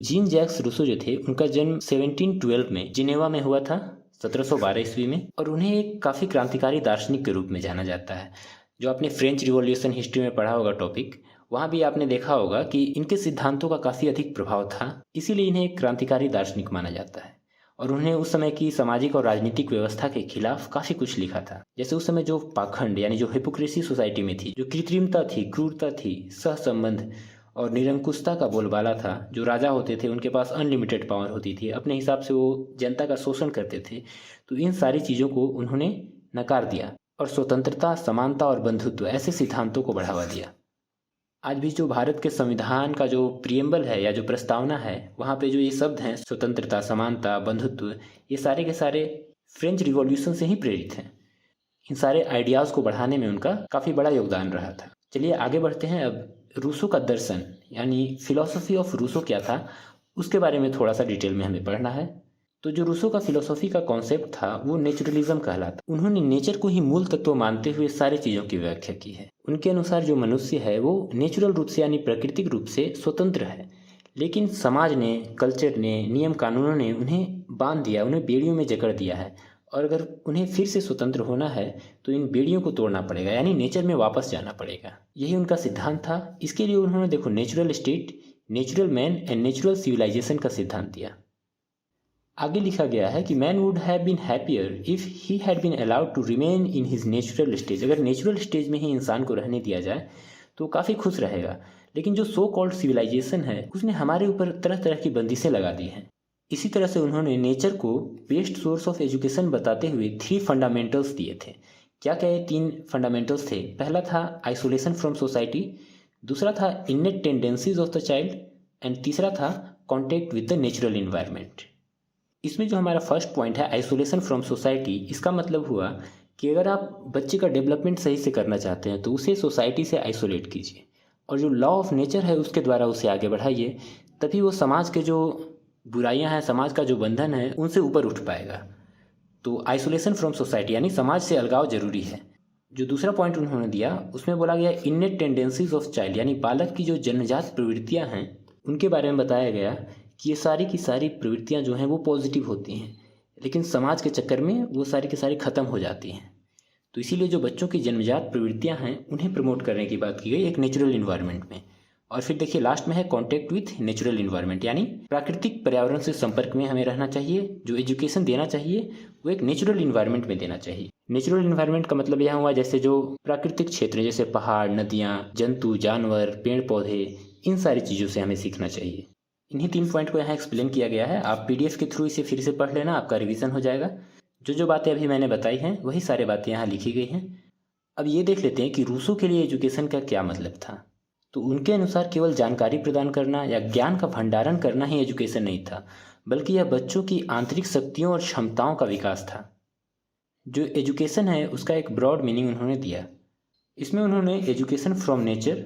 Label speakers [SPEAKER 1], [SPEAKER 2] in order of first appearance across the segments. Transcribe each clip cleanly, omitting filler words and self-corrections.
[SPEAKER 1] Jean Jacques Rousseau जो थे उनका जन्म 1712 में जिनेवा में हुआ था, 1712 ईस्वी में। और उन्हें एक काफ़ी क्रांतिकारी दार्शनिक के रूप में जाना जाता है। जो आपने फ्रेंच रिवॉल्यूशन हिस्ट्री में पढ़ा होगा टॉपिक, वहाँ भी आपने देखा होगा कि इनके सिद्धांतों का काफ़ी अधिक प्रभाव था, इसीलिए इन्हें एक क्रांतिकारी दार्शनिक माना जाता है। और उन्हें उस समय की सामाजिक और राजनीतिक व्यवस्था के खिलाफ काफ़ी कुछ लिखा था। जैसे उस समय जो पाखंड यानी जो हिपोक्रेसी सोसाइटी में थी, जो कृत्रिमता थी, क्रूरता थी, सहसंबंध और निरंकुशता का बोलबाला था। जो राजा होते थे उनके पास अनलिमिटेड पावर होती थी, अपने हिसाब से वो जनता का शोषण करते थे। तो इन सारी चीज़ों को उन्होंने नकार दिया और स्वतंत्रता, समानता और बंधुत्व ऐसे सिद्धांतों को बढ़ावा दिया। आज भी जो भारत के संविधान का जो प्रियम्बल है या जो प्रस्तावना है, वहाँ पे जो ये शब्द हैं स्वतंत्रता, समानता, बंधुत्व, ये सारे के सारे फ्रेंच रिवॉल्यूशन से ही प्रेरित हैं। इन सारे आइडियाज़ को बढ़ाने में उनका काफ़ी बड़ा योगदान रहा था। चलिए आगे बढ़ते हैं। अब रूसो का दर्शन यानी फिलॉसफी ऑफ रूसो क्या था, उसके बारे में थोड़ा सा डिटेल में हमें पढ़ना है। तो जो रूसो का फिलॉसफी का कॉन्सेप्ट था वो नेचुरलिज्म कहलाता। उन्होंने नेचर को ही मूल तत्व मानते हुए सारी चीज़ों की व्याख्या की है। उनके अनुसार जो मनुष्य है वो नेचुरल रूप से यानी प्राकृतिक रूप से स्वतंत्र है, लेकिन समाज ने, कल्चर ने, नियम कानूनों ने उन्हें बांध दिया, उन्हें बेड़ियों में जकड़ दिया है। और अगर उन्हें फिर से स्वतंत्र होना है तो इन बेड़ियों को तोड़ना पड़ेगा, यानी नेचर में वापस जाना पड़ेगा। यही उनका सिद्धांत था। इसके लिए उन्होंने देखो natural state, natural man and natural civilization का सिद्धांत दिया। आगे लिखा गया है कि man would have been happier if he had been allowed to remain in his natural stage. अगर नेचुरल स्टेज में ही इंसान को रहने दिया जाए तो काफ़ी खुश रहेगा। लेकिन जो सो कॉल्ड सिविलाइजेशन है उसने हमारे ऊपर तरह तरह की बंदिशें लगा दी हैं। इसी तरह से उन्होंने नेचर को बेस्ट सोर्स ऑफ एजुकेशन बताते हुए 3 फंडामेंटल्स दिए थे। क्या क्या ये 3 फंडामेंटल्स थे? पहला था आइसोलेशन फ्रॉम सोसाइटी, दूसरा था इनेट tendencies of the child and तीसरा था contact with the natural environment. इसमें जो हमारा फर्स्ट पॉइंट है आइसोलेशन फ्रॉम सोसाइटी, इसका मतलब हुआ कि अगर आप बच्चे का डेवलपमेंट सही से करना चाहते हैं तो उसे सोसाइटी से आइसोलेट कीजिए और जो लॉ ऑफ नेचर है उसके द्वारा उसे आगे बढ़ाइए। तभी वो समाज के जो बुराइयां हैं, समाज का जो बंधन है, उनसे ऊपर उठ पाएगा। तो आइसोलेशन फ्रॉम सोसाइटी यानी समाज से अलगाव जरूरी है। जो दूसरा पॉइंट उन्होंने दिया उसमें बोला गया इनेट टेंडेंसीज ऑफ चाइल्ड, यानी बालक की जो जन्मजात प्रवृत्तियां हैं उनके बारे में बताया गया कि ये सारी की सारी प्रवृत्तियां जो हैं वो पॉजिटिव होती हैं, लेकिन समाज के चक्कर में वो सारी की सारी ख़त्म हो जाती हैं। तो इसीलिए जो बच्चों की जन्मजात प्रवृत्तियां हैं उन्हें प्रमोट करने की बात की गई एक नेचुरल इन्वायरमेंट में। और फिर देखिए लास्ट में है कॉन्टेक्ट विथ नेचुरल इन्वायरमेंट, यानी प्राकृतिक पर्यावरण से संपर्क में हमें रहना चाहिए। जो एजुकेशन देना चाहिए वो एक नेचुरल इन्वायरमेंट में देना चाहिए। नेचुरल इन्वायरमेंट का मतलब यह हुआ जैसे जो प्राकृतिक क्षेत्र जैसे पहाड़, नदियाँ, जंतु, जानवर, पेड़ पौधे, इन सारी चीज़ों से हमें सीखना चाहिए। इन्हीं 3 पॉइंट को यहाँ एक्सप्लेन किया गया है। आप पीडीएफ के थ्रू इसे फिर से पढ़ लेना, आपका रिवीजन हो जाएगा। जो जो बातें अभी मैंने बताई हैं वही सारी बातें यहाँ लिखी गई हैं। अब ये देख लेते हैं कि रूसो के लिए एजुकेशन का क्या मतलब था। तो उनके अनुसार केवल जानकारी प्रदान करना या ज्ञान का भंडारण करना ही एजुकेशन नहीं था, बल्कि यह बच्चों की आंतरिक शक्तियों और क्षमताओं का विकास था। जो एजुकेशन है उसका एक ब्रॉड मीनिंग उन्होंने दिया। इसमें उन्होंने education from nature,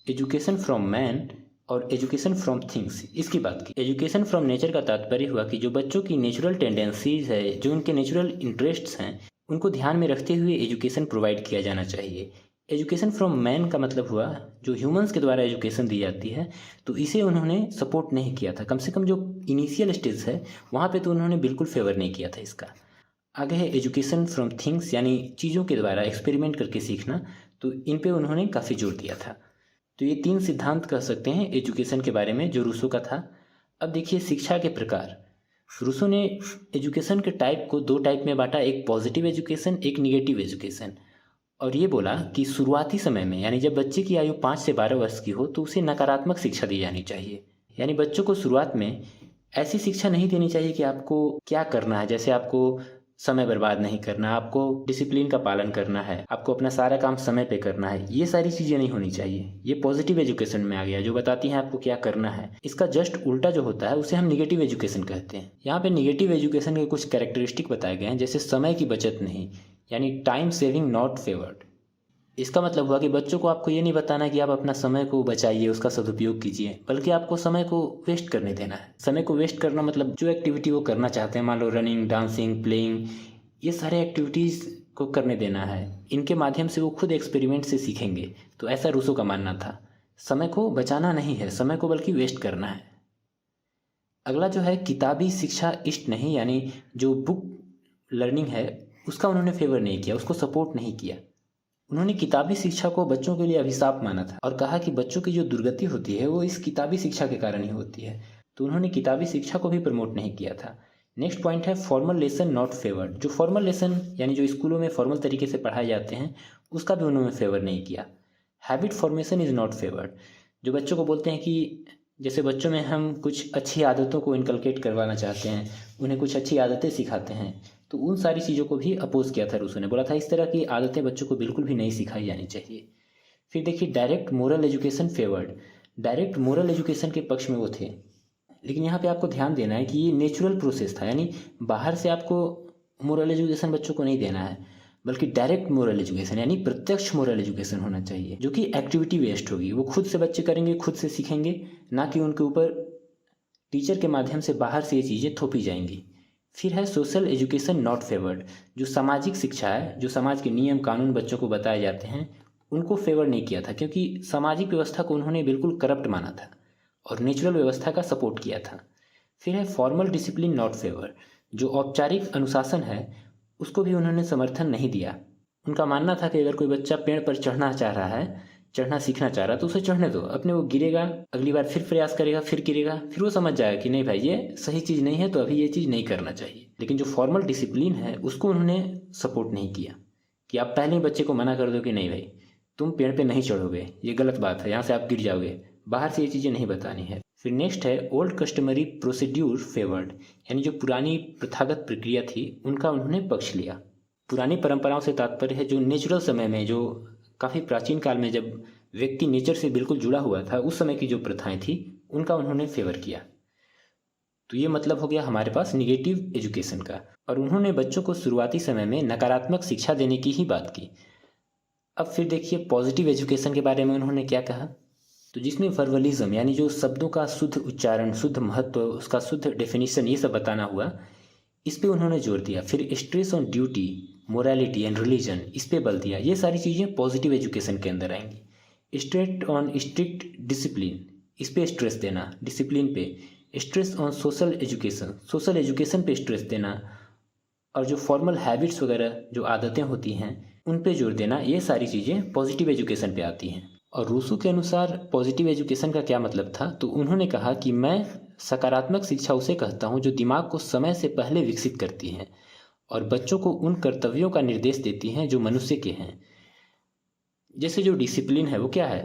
[SPEAKER 1] education from man और एजुकेशन फ्रॉम थिंग्स, इसकी बात की। एजुकेशन फ्रॉम नेचर का तात्पर्य हुआ कि जो बच्चों की नेचुरल टेंडेंसीज है, जो उनके नेचुरल इंटरेस्ट्स हैं, उनको ध्यान में रखते हुए एजुकेशन प्रोवाइड किया जाना चाहिए। एजुकेशन फ्रॉम मैन का मतलब हुआ जो ह्यूमंस के द्वारा एजुकेशन दी जाती है, तो इसे उन्होंने सपोर्ट नहीं किया था। कम से कम जो इनिशियल स्टेज है वहाँ पे तो उन्होंने बिल्कुल फेवर नहीं किया था इसका। आगे है एजुकेशन फ्रॉम थिंग्स, यानी चीज़ों के द्वारा एक्सपेरिमेंट करके सीखना, तो इन पे उन्होंने काफ़ी जोर दिया था। तो ये 3 सिद्धांत कह सकते हैं एजुकेशन के बारे में जो रूसो का था। अब देखिए शिक्षा के प्रकार। रूसो ने एजुकेशन के टाइप को 2 टाइप में बांटा, एक पॉजिटिव एजुकेशन, एक निगेटिव एजुकेशन। और ये बोला कि शुरुआती समय में यानी जब बच्चे की आयु 5 से 12 वर्ष की हो तो उसे नकारात्मक शिक्षा दी जानी चाहिए। यानी बच्चों को शुरुआत में ऐसी शिक्षा नहीं देनी चाहिए कि आपको क्या करना है, जैसे आपको समय बर्बाद नहीं करना, आपको डिसिप्लिन का पालन करना है, आपको अपना सारा काम समय पे करना है, ये सारी चीज़ें नहीं होनी चाहिए। ये पॉजिटिव एजुकेशन में आ गया जो बताती हैं आपको क्या करना है। इसका जस्ट उल्टा जो होता है उसे हम निगेटिव एजुकेशन कहते हैं। यहाँ पे निगेटिव एजुकेशन के कुछ कैरेक्टरिस्टिक बताए गए हैं, जैसे समय की बचत नहीं, यानी टाइम सेविंग नॉट फेवर्ड। इसका मतलब हुआ कि बच्चों को आपको ये नहीं बताना कि आप अपना समय को बचाइए, उसका सदुपयोग कीजिए, बल्कि आपको समय को वेस्ट करने देना है। समय को वेस्ट करना मतलब जो एक्टिविटी वो करना चाहते हैं, मान लो रनिंग, डांसिंग, प्लेइंग, ये सारे एक्टिविटीज़ को करने देना है। इनके माध्यम से वो खुद एक्सपेरिमेंट से सीखेंगे। तो ऐसा रूसो का मानना था। समय को बचाना नहीं है, समय को बल्कि वेस्ट करना है। अगला जो है किताबी शिक्षा इष्ट नहीं, यानी जो बुक लर्निंग है उसका उन्होंने फेवर नहीं किया, उसको सपोर्ट नहीं किया। उन्होंने किताबी शिक्षा को बच्चों के लिए अभिशाप माना था और कहा कि बच्चों की जो दुर्गति होती है वो इस किताबी शिक्षा के कारण ही होती है। तो उन्होंने किताबी शिक्षा को भी प्रमोट नहीं किया था। नेक्स्ट पॉइंट है फॉर्मल लेसन नॉट फेवर्ड। जो फॉर्मल लेसन यानी जो स्कूलों में फॉर्मल तरीके से पढ़ाए जाते हैं उसका भी उन्होंने फेवर नहीं किया। Habit formation is not favoured. जो बच्चों को बोलते हैं कि जैसे बच्चों में हम कुछ अच्छी आदतों को इनकलकेट करवाना चाहते हैं, उन्हें कुछ अच्छी आदतें सिखाते हैं, तो उन सारी चीज़ों को भी अपोज किया था रूसो ने। बोला था इस तरह की आदतें बच्चों को बिल्कुल भी नहीं सिखाई जानी चाहिए। फिर देखिए direct moral education favoured. Direct moral education के पक्ष में वो थे, लेकिन यहाँ पे आपको ध्यान देना है कि ये नेचुरल प्रोसेस था, यानी बाहर से आपको मोरल एजुकेशन बच्चों को नहीं देना है, बल्कि डायरेक्ट मोरल एजुकेशन यानी प्रत्यक्ष मोरल एजुकेशन होना चाहिए, जो कि एक्टिविटी बेस्ड होगी। वो खुद से बच्चे करेंगे, खुद से सीखेंगे, ना कि उनके ऊपर टीचर के माध्यम से बाहर से ये चीज़ें थोपी जाएंगी। फिर है सोशल एजुकेशन नॉट फेवर्ड। जो सामाजिक शिक्षा है, जो समाज के नियम कानून बच्चों को बताए जाते हैं, उनको फेवर नहीं किया था, क्योंकि सामाजिक व्यवस्था को उन्होंने बिल्कुल करप्ट माना था और नेचुरल व्यवस्था का सपोर्ट किया था। फिर है फॉर्मल डिसिप्लिन नॉट फेवर। जो औपचारिक अनुशासन है उसको भी उन्होंने समर्थन नहीं दिया। उनका मानना था कि अगर कोई बच्चा पेड़ पर चढ़ना चाह रहा है, चढ़ना सीखना चाह रहा है, तो उसे चढ़ने दो, अपने वो गिरेगा, अगली बार फिर प्रयास करेगा, फिर गिरेगा, फिर वो समझ जाएगा कि नहीं भाई ये सही चीज़ नहीं है, तो अभी ये चीज़ नहीं करना चाहिए। लेकिन जो फॉर्मल डिसिप्लिन है उसको उन्होंने सपोर्ट नहीं किया कि आप पहले ही बच्चे को मना कर दो कि नहीं भाई तुम पेड़ पे नहीं चढ़ोगे, ये गलत बात है, यहाँ से आप गिर जाओगे, बाहर से ये चीज़ें नहीं बतानी है। फिर नेक्स्ट है ओल्ड कस्टमरी प्रोसीड्यूर फेवर्ड, यानी जो पुरानी प्रथागत प्रक्रिया थी उनका उन्होंने पक्ष लिया। पुरानी परंपराओं से तात्पर्य है जो नेचुरल समय में, जो काफ़ी प्राचीन काल में जब व्यक्ति नेचर से बिल्कुल जुड़ा हुआ था, उस समय की जो प्रथाएं थी उनका उन्होंने फेवर किया। तो ये मतलब हो गया हमारे पास निगेटिव एजुकेशन का। और उन्होंने बच्चों को शुरुआती समय में नकारात्मक शिक्षा देने की ही बात की। अब फिर देखिए पॉजिटिव एजुकेशन के बारे में उन्होंने क्या कहा। तो जिसमें वर्बलिज्म यानी जो शब्दों का शुद्ध उच्चारण, शुद्ध महत्व, उसका शुद्ध डेफिनेशन, ये सब बताना हुआ, इस पे उन्होंने जोर दिया। फिर stress on duty, morality and religion, इस पे बल दिया। ये सारी चीज़ें पॉजिटिव एजुकेशन के अंदर आएंगी। स्ट्रेट ऑन स्ट्रिक्ट डिसिप्लिन, इस पे स्ट्रेस देना, डिसिप्लिन पे। Stress on social education, social education पे स्ट्रेस देना। और जो फॉर्मल हैबिट्स वगैरह जो आदतें होती हैं उन पे जोर देना, ये सारी चीज़ें पॉजिटिव एजुकेशन पे आती हैं। और रूसो के अनुसार पॉजिटिव एजुकेशन का क्या मतलब था, तो उन्होंने कहा कि मैं सकारात्मक शिक्षा उसे कहता हूँ जो दिमाग को समय से पहले विकसित करती है और बच्चों को उन कर्तव्यों का निर्देश देती हैं जो मनुष्य के हैं। जैसे जो डिसिप्लिन है वो क्या है,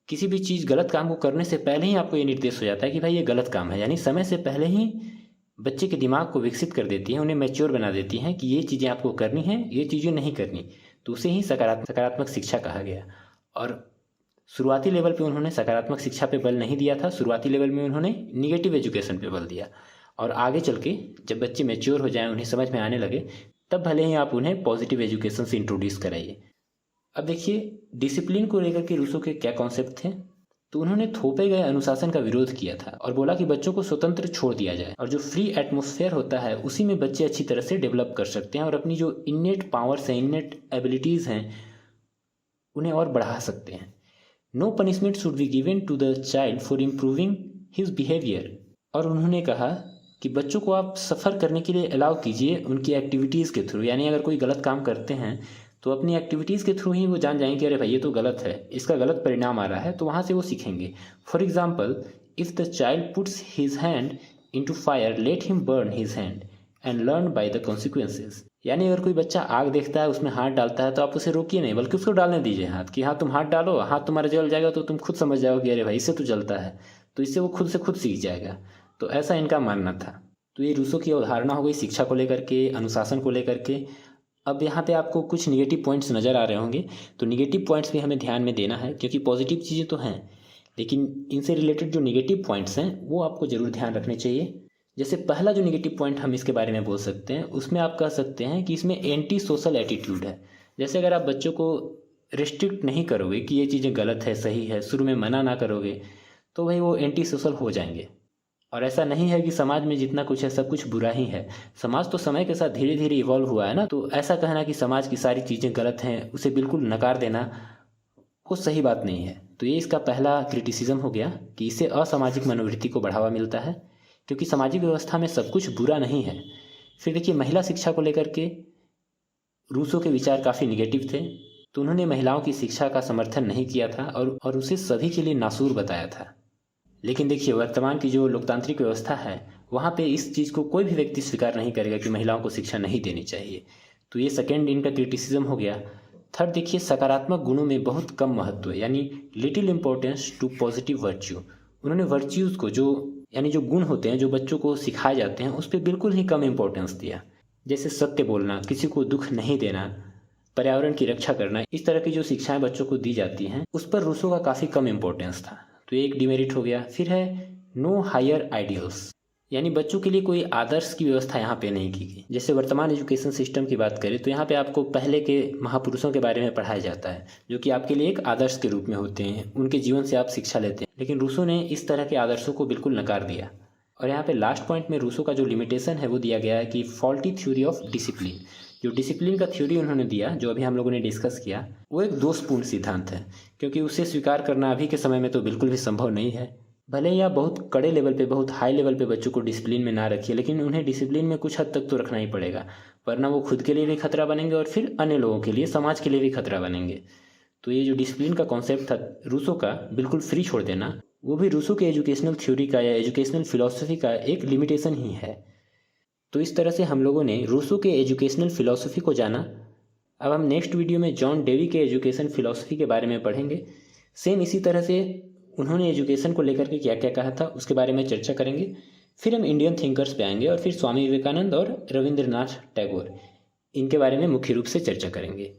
[SPEAKER 1] किसी भी चीज़ गलत काम को करने से पहले ही आपको ये निर्देश हो जाता है कि भाई ये गलत काम है, यानी समय से पहले ही बच्चे के दिमाग को विकसित कर देती हैं, उन्हें मैच्योर बना देती हैं कि ये चीज़ें आपको करनी है, ये चीज़ें नहीं करनी। तो उसे ही सकारात्मक शिक्षा कहा गया। और शुरुआती लेवल पे उन्होंने सकारात्मक शिक्षा पे बल नहीं दिया था, शुरुआती लेवल में उन्होंने निगेटिव एजुकेशन पे बल दिया। और आगे चल के जब बच्चे मैच्योर हो जाएं, उन्हें समझ में आने लगे, तब भले ही आप उन्हें पॉजिटिव एजुकेशन से इंट्रोड्यूस कराइए। अब देखिए डिसिप्लिन को लेकर के रूसो के क्या कॉन्सेप्ट थे। तो उन्होंने थोपे गए अनुशासन का विरोध किया था और बोला कि बच्चों को स्वतंत्र छोड़ दिया जाए और जो फ्री एटमॉस्फेयर होता है उसी में बच्चे अच्छी तरह से डेवलप कर सकते हैं और अपनी जो इन्नेट पावर्स हैं, इन्नेट एबिलिटीज़ हैं, उन्हें और बढ़ा सकते हैं। No punishment should be given to the child for improving his behaviour. और उन्होंने कहा कि बच्चों को आप सफ़र करने के लिए अलाउ कीजिए उनकी एक्टिविटीज़ के थ्रू, यानी अगर कोई गलत काम करते हैं तो अपनी एक्टिविटीज़ के थ्रू ही वो जान जाएंगे कि अरे भाई ये तो गलत है, इसका गलत परिणाम आ रहा है, तो वहाँ से वो सीखेंगे। For example, if the child puts his hand into fire, let him burn his hand and learn by the consequences. यानी अगर कोई बच्चा आग देखता है, उसमें हाथ डालता है, तो आप उसे रोकिए नहीं, बल्कि उसको डालने दीजिए हाथ, कि हाँ तुम हाथ डालो, हाथ तुम्हारा जल जाएगा तो तुम खुद समझ जाओगे कि अरे भाई इससे तो जलता है, तो इससे वो खुद से खुद सीख जाएगा। तो ऐसा इनका मानना था। तो ये रूसो की अवधारणा हो गई शिक्षा को लेकर के, अनुशासन को लेकर के। अब यहाँ पे आपको कुछ निगेटिव पॉइंट्स नज़र आ रहे होंगे, तो निगेटिव पॉइंट्स भी हमें ध्यान में देना है, क्योंकि पॉजिटिव चीज़ें तो हैं, लेकिन इनसे रिलेटेड जो निगेटिव पॉइंट्स हैं वो आपको ज़रूर ध्यान रखने चाहिए। जैसे पहला जो निगेटिव पॉइंट हम इसके बारे में बोल सकते हैं, उसमें आप कह सकते हैं कि इसमें एंटी सोशल एटीट्यूड है। जैसे अगर आप बच्चों को रिस्ट्रिक्ट नहीं करोगे कि ये चीज़ें गलत है, सही है, शुरू में मना ना करोगे, तो भाई वो एंटी सोशल हो जाएंगे। और ऐसा नहीं है कि समाज में जितना कुछ है सब कुछ बुरा ही है। समाज तो समय के साथ धीरे धीरे इवॉल्व हुआ है ना, तो ऐसा कहना कि समाज की सारी चीज़ें गलत हैं, उसे बिल्कुल नकार देना, वो सही बात नहीं है। तो ये इसका पहला क्रिटिसिज्म हो गया कि इससे असामाजिक मनोवृत्ति को बढ़ावा मिलता है, क्योंकि सामाजिक व्यवस्था में सब कुछ बुरा नहीं है। फिर देखिए, महिला शिक्षा को लेकर के रूसो के विचार काफ़ी निगेटिव थे, तो उन्होंने महिलाओं की शिक्षा का समर्थन नहीं किया था और उसे सभी के लिए नासूर बताया था। लेकिन देखिए, वर्तमान की जो लोकतांत्रिक व्यवस्था है वहाँ पे इस चीज़ को कोई भी व्यक्ति स्वीकार नहीं करेगा कि महिलाओं को शिक्षा नहीं देनी चाहिए। तो ये सेकेंड इनका क्रिटिसिज्म हो गया। थर्ड देखिए, सकारात्मक गुणों में बहुत कम महत्व है, यानी little importance to positive virtue. उन्होंने वर्च्यूज़ को, जो गुण होते हैं जो बच्चों को सिखाए जाते हैं, उस पर बिल्कुल ही कम इम्पोर्टेंस दिया। जैसे सत्य बोलना, किसी को दुख नहीं देना, पर्यावरण की रक्षा करना, इस तरह की जो शिक्षाएं बच्चों को दी जाती हैं उस पर रूसो का काफ़ी कम इम्पोर्टेंस था। तो ये एक डिमेरिट हो गया। फिर है नो हायर आइडियल्स, यानी बच्चों के लिए कोई आदर्श की व्यवस्था यहाँ पे नहीं की गई। जैसे वर्तमान एजुकेशन सिस्टम की बात करें तो यहाँ पे आपको पहले के महापुरुषों के बारे में पढ़ाया जाता है, जो कि आपके लिए एक आदर्श के रूप में होते हैं, उनके जीवन से आप शिक्षा लेते हैं। लेकिन रूसो ने इस तरह के आदर्शों को बिल्कुल नकार दिया। और यहाँ पे लास्ट पॉइंट में रूसो का जो लिमिटेशन है वो दिया गया है कि फॉल्टी थ्योरी ऑफ डिसिप्लिन। जो डिसिप्लिन का थ्योरी उन्होंने दिया, जो अभी हम लोगों ने डिस्कस किया, वो एक दोषपूर्ण सिद्धांत है, क्योंकि उसे स्वीकार करना अभी के समय में तो बिल्कुल भी संभव नहीं है। भले ही आप बहुत कड़े लेवल पे, बहुत हाई लेवल पे बच्चों को डिसिप्लिन में ना रखिए, लेकिन उन्हें डिसिप्लिन में कुछ हद तक तो रखना ही पड़ेगा, वरना वो खुद के लिए भी खतरा बनेंगे और फिर अन्य लोगों के लिए, समाज के लिए भी खतरा बनेंगे। तो ये जो डिसिप्लिन का कॉन्सेप्ट था रूसो का, बिल्कुल फ्री छोड़ देना, वो भी रूसो के एजुकेशनल थ्योरी का या एजुकेशनल फिलॉसफी का एक लिमिटेशन ही है। तो इस तरह से हम लोगों ने रूसो के एजुकेशनल फिलॉसफी को जाना। अब हम नेक्स्ट वीडियो में जॉन डेवी के एजुकेशन फिलॉसफी के बारे में पढ़ेंगे। सेम इसी तरह से उन्होंने एजुकेशन को लेकर के क्या क्या कहा था उसके बारे में चर्चा करेंगे। फिर हम इंडियन थिंकर्स पे आएंगे और फिर स्वामी विवेकानंद और रविंद्रनाथ टैगोर, इनके बारे में मुख्य रूप से चर्चा करेंगे।